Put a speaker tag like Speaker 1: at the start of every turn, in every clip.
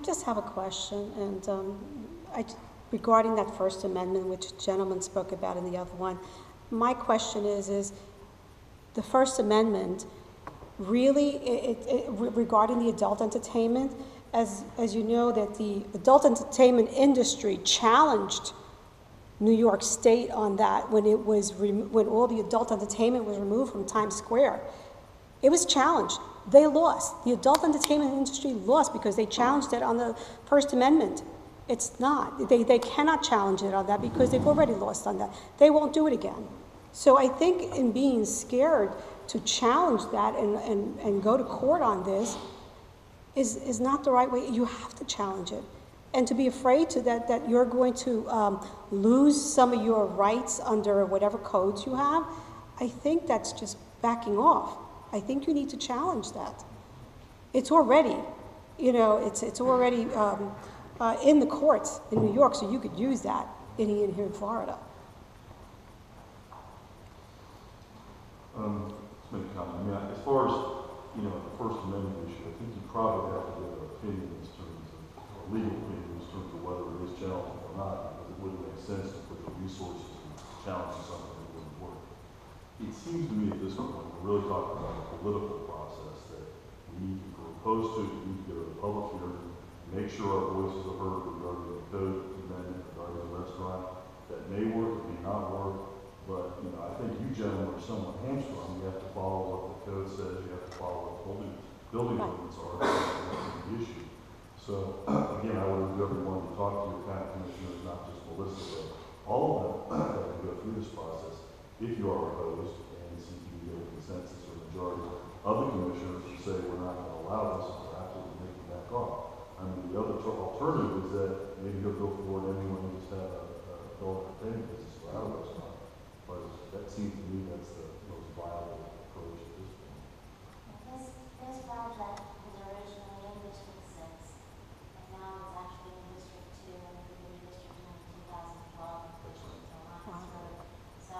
Speaker 1: just have a question, and regarding that First Amendment, which a gentleman spoke about in the other one. My question is the First Amendment really, regarding the adult entertainment, as you know, that the adult entertainment industry challenged New York State on that when all the adult entertainment was removed from Times Square. It was challenged. They lost. The adult entertainment industry lost because they challenged it on the First Amendment. It's not. They cannot challenge it on that because they've already lost on that. They won't do it again. So I think in being scared to challenge that and go to court on this is not the right way. You have to challenge it. And to be afraid that you're going to lose some of your rights under whatever codes you have, I think that's just backing off. I think you need to challenge that. It's already, it's already in the courts in New York, so you could use that here in Florida.
Speaker 2: Just make a comment. I mean, as far as, the First Amendment issue, I think you probably have to give an opinion in terms of, a legal opinion in terms of whether it is challenging or not, because it wouldn't make sense to put the resources to challenge something that wouldn't work. It seems to me at this point, we're really talking about a political process that we need to propose to, we need to go to the public hearing, make sure our voices are heard regarding the code amendment, regarding the restaurant. That may work, it may not work, but I think you gentlemen are somewhat hamstrung. You have to follow what the code says, you have to follow what building ordinance are, that's the issue. So again, I would urge everyone to talk to your county commissioners, not just Melissa, but all of them that can go through this process. If you are opposed, and see if you can get a consensus or majority of the commissioners to say we're not going to allow this, we're absolutely making that call. I mean, the other alternative is that maybe he'll go forward anyway and just have a adult entertainment business for our restaurant. But that seems to me that's the most viable approach at this point.
Speaker 3: This project was originally in District 6, and now it's actually in District 2, and it was District 2 in 2012. So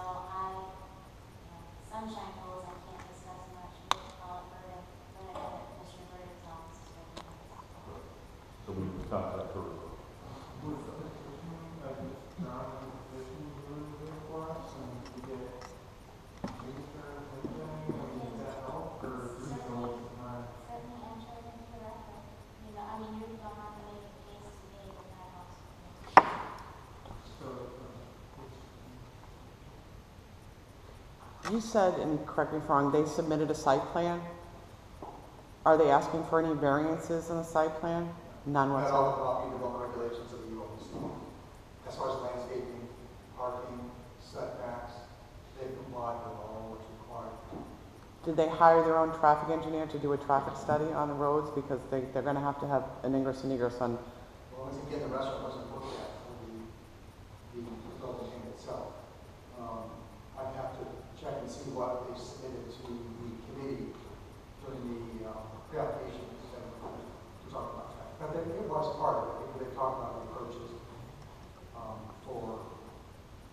Speaker 3: Sunshine Coast, I can't discuss much. We can call it Burden, Commissioner Burden's office is right now.
Speaker 2: So we can contact her.
Speaker 4: You said, and correct me if I'm wrong, they submitted a site plan. Are they asking for any variances in the site plan? None whatsoever.
Speaker 5: All the property development regulations of the ULC. As far as landscaping, parking, setbacks, they comply with all what's required.
Speaker 4: Did they hire their own traffic engineer to do a traffic study on the roads? Because they're going to have an ingress and egress on.
Speaker 5: Well, once again, the restaurant wasn't looked at for the building itself. I'd have to check and see what they submitted to the committee during the pre-application to talk about that. But it was part of it. They talked about the approaches for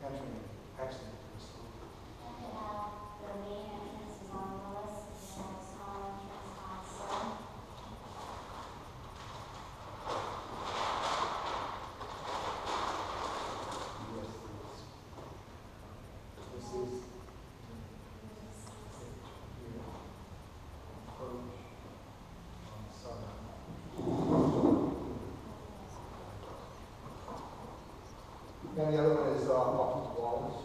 Speaker 5: entering and exiting the facility.
Speaker 3: And the main entrance is on the list, and the small entrance on some.
Speaker 5: And the other one is off the walls.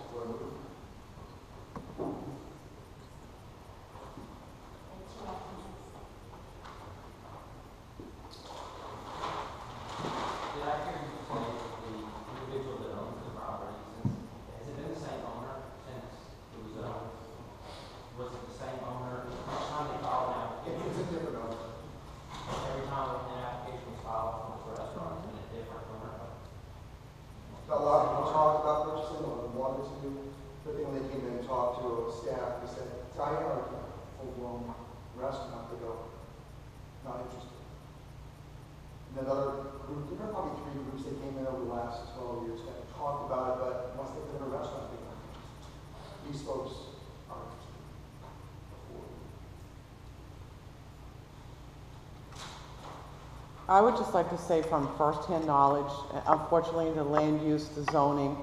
Speaker 4: I would just like to say from firsthand knowledge, unfortunately, the land use, the zoning,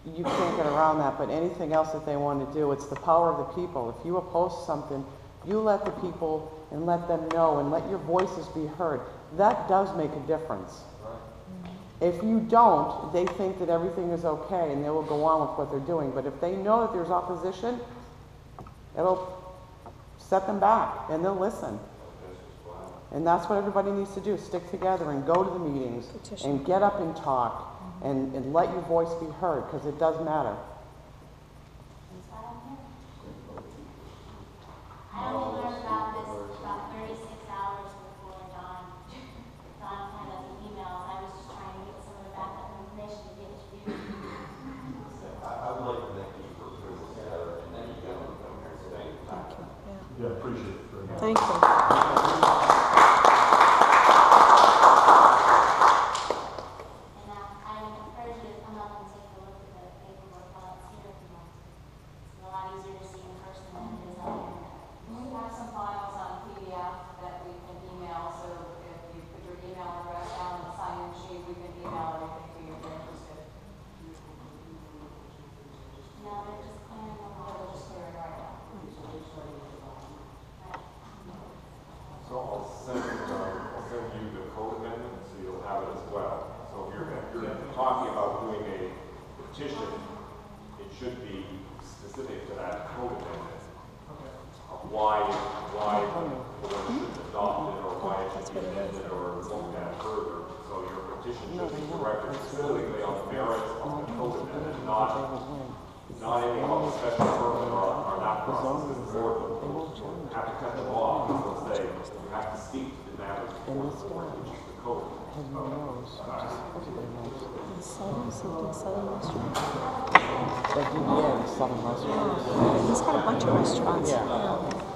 Speaker 4: you can't get around that, but anything else that they want to do, it's the power of the people. If you oppose something, you let the people and let them know and let your voices be heard. That does make a difference. If you don't, they think that everything is okay and they will go on with what they're doing. But if they know that there's opposition, it'll set them back and they'll listen. And that's what everybody needs to do, stick together and go to the meetings
Speaker 1: Petition.
Speaker 4: and get up and talk and let your voice be heard, because it does matter.
Speaker 3: That's why I'm here. I only learned about this about 36 hours before Dawn kind of the emails. I was just trying to get some of the backup information to get to you.
Speaker 6: I would like to thank you for putting this together and then you go and come here today.
Speaker 1: Thank you. Yeah.
Speaker 2: Yeah, appreciate it very much.
Speaker 1: Thank you.
Speaker 3: And I encourage you to come up and take a look at the paperwork while it's here if you want to. It's a lot easier to see in person than it is on the internet.
Speaker 7: We have some files on PDF that we can email, so if you put your email address down on the sign-in sheet, we can email anything to you if you're interested.
Speaker 3: No, they're just clearing the
Speaker 7: We'll
Speaker 3: law.
Speaker 7: just clear it right now.
Speaker 6: So I'll send you the code amendment, so you'll have it as well. So if you're talking about doing a petition, it should be specific to that code amendment. Of why the board should adopt it, or why it should be amended, or looked at further. So your petition should be directed specifically on the merits of the code amendment, not any of the special permit or not processes. The board will have to cut them off, and they'll say, you have to speak to the matters before the board, which is the code.
Speaker 1: Something Southern restaurant.
Speaker 4: The DBA, Southern Restaurants.
Speaker 1: He's got a bunch of restaurants.
Speaker 4: Yeah.